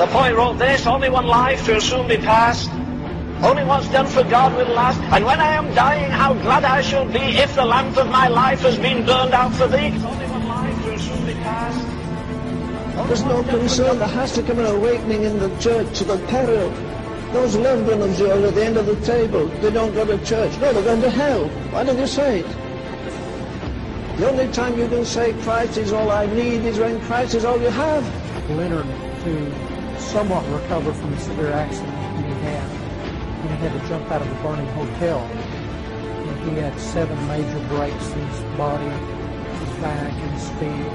The poet wrote this, only one life will soon be past. Only what's done for God will last. And when I am dying, how glad I shall be if the lamp of my life has been burned out for thee. Only one life will soon be past. There's no concern. There has to come an awakening in the church to the peril. Those loved ones who are at the end of the table, they don't go to church. No, they're going to hell. Why don't you say it? The only time you can say Christ is all I need is when Christ is all you have. Leonard, to somewhat recover from the severe accident he had to jump out of a burning hotel. And he had 7 major breaks in his body, his back, and his feet,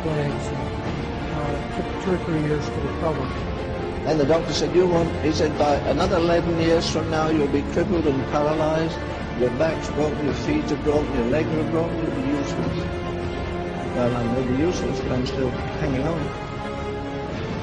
legs. It took 2 or 3 years to recover. And the doctor said, he said, by another 11 years from now, you'll be crippled and paralyzed. Your back's broken, your feet are broken, your legs are broken, you'll be useless. Well, I may be useless, but I'm still hanging on.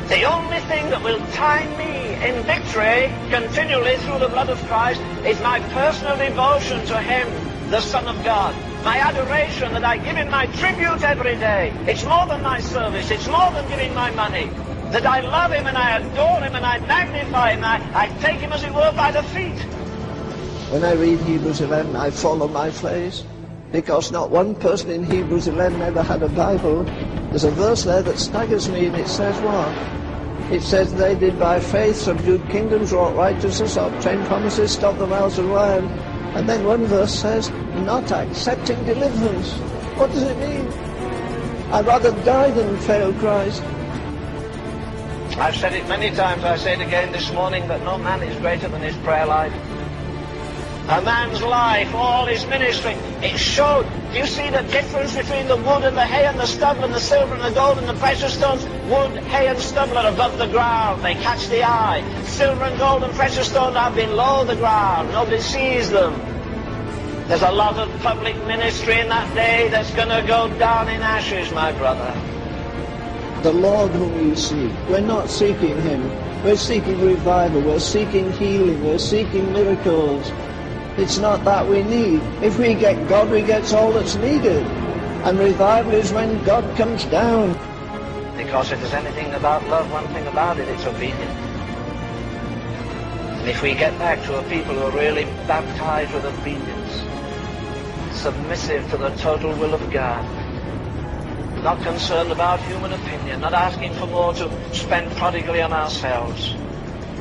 The only thing that will tie me in victory continually through the blood of Christ is my personal devotion to Him, the Son of God. My adoration that I give Him my tribute every day. It's more than my service. It's more than giving my money. That I love Him and I adore Him and I magnify Him. I take Him, as it were, by the feet. When I read Hebrews 11, I fall on my face, because not one person in Hebrews 11 ever had a Bible. There's a verse there that staggers me, and it says what? It says, they did by faith subdued kingdoms, wrought righteousness, obtained promises, stopped the mouths of lions. And then one verse says, not accepting deliverance. What does it mean? I'd rather die than fail Christ. I've said it many times, I say it again this morning, that no man is greater than his prayer life. A man's life, all his ministry, it showed. Do you see the difference between the wood and the hay and the stubble and the silver and the gold and the precious stones? Wood, hay and stubble are above the ground. They catch the eye. Silver and gold and precious stones are below the ground. Nobody sees them. There's a lot of public ministry in that day that's going to go down in ashes, my brother. The Lord whom you seek, we're not seeking Him. We're seeking revival. We're seeking healing. We're seeking miracles. It's not that we need. If we get God, we get all that's needed. And revival is when God comes down. Because if there's anything about love, one thing about it, it's obedience. And if we get back to a people who are really baptized with obedience, submissive to the total will of God, not concerned about human opinion, not asking for more to spend prodigally on ourselves,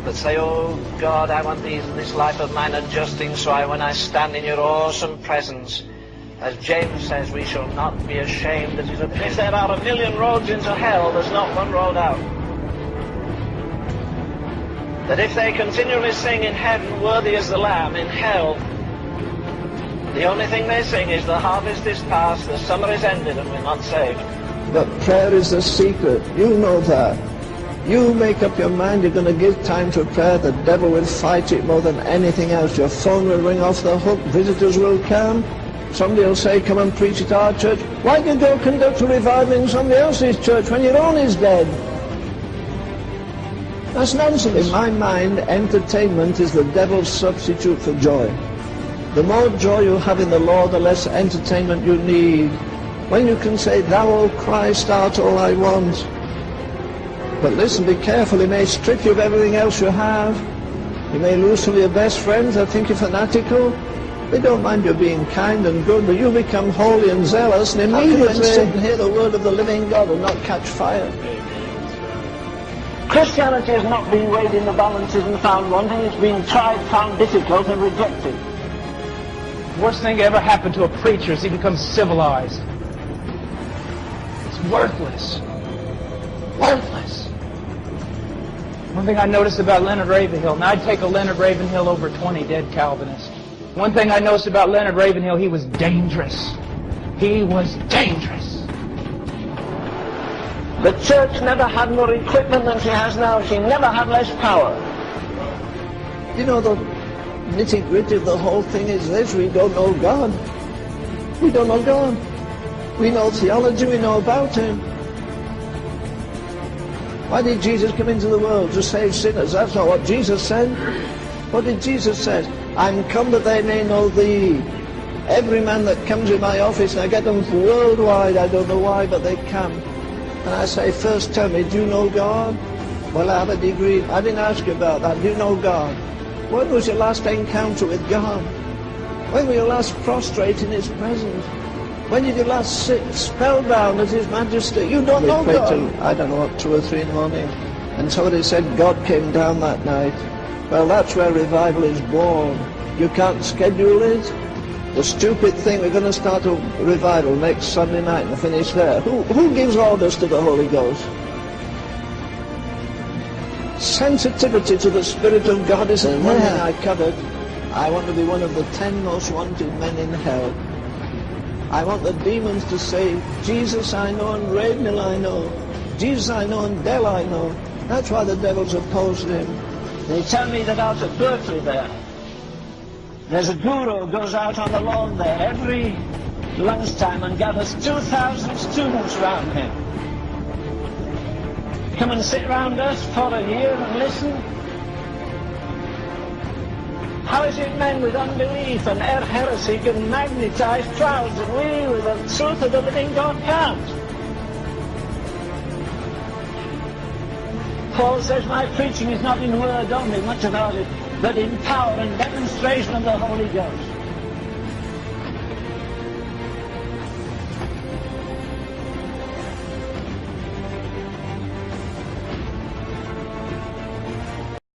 but say, oh God, I want this life of mine adjusting so when I stand in your awesome presence, as James says, we shall not be ashamed that if there are 1,000,000 roads into hell, there's not one road out. That if they continually sing in heaven, worthy is the Lamb, in hell, the only thing they sing is the harvest is past, the summer is ended, and we're not saved. But prayer is the secret. You know that. You make up your mind you're going to give time to prayer. The devil will fight it more than anything else. Your phone will ring off the hook. Visitors will come. Somebody will say, come and preach at our church. Why do you go conduct a revival in somebody else's church when your own is dead? That's nonsense. In my mind, entertainment is the devil's substitute for joy. The more joy you have in the Lord, the less entertainment you need. When you can say, thou, O Christ, art all I want. But listen, be careful, he may strip you of everything else you have. You may lose some of your best friends that think you're fanatical. They don't mind you being kind and good, but you become holy and zealous, and immediately sit and hear the word of the living God and not catch fire. Christianity has not been weighed in the balances and found wanting. It's been tried, found difficult, and rejected. The worst thing that ever happened to a preacher is he becomes civilized. It's worthless. Worthless. One thing I noticed about Leonard Ravenhill, and I'd take a Leonard Ravenhill over 20 dead Calvinists. One thing I noticed about Leonard Ravenhill, he was dangerous. He was dangerous. The church never had more equipment than she has now. She never had less power. You know, the nitty-gritty of the whole thing is this: we don't know God. We don't know God. We know theology, we know about Him. Why did Jesus come into the world? To save sinners. That's not what Jesus said. What did Jesus say? I'm come that they may know Thee. Every man that comes in my office, and I get them worldwide, I don't know why, but they come. And I say, first tell me, do you know God? Well, I have a degree. I didn't ask you about that. Do you know God? When was your last encounter with God? When were you last prostrate in His presence? When did you last sit spellbound at His majesty? You don't know God. Till, I don't know, 2 or 3 in the morning. And somebody said God came down that night. Well, that's where revival is born. You can't schedule it. The stupid thing, we're going to start a revival next Sunday night and finish there. Who gives orders to the Holy Ghost? Sensitivity to the Spirit of God is one thing I covered. I want to be one of the 10 most wanted men in hell. I want the demons to say, Jesus I know and Ravenel I know. Jesus I know and Del I know. That's why the devils opposed him. They tell me that out at Berkeley there's a guru who goes out on the lawn there every lunchtime and gathers 2,000 students round him. Come and sit round us for a year and listen. How is it men with unbelief and heresy can magnetize crowds and we with the truth of the living God can't? Paul says, my preaching is not in word only, much about it, but in power and demonstration of the Holy Ghost.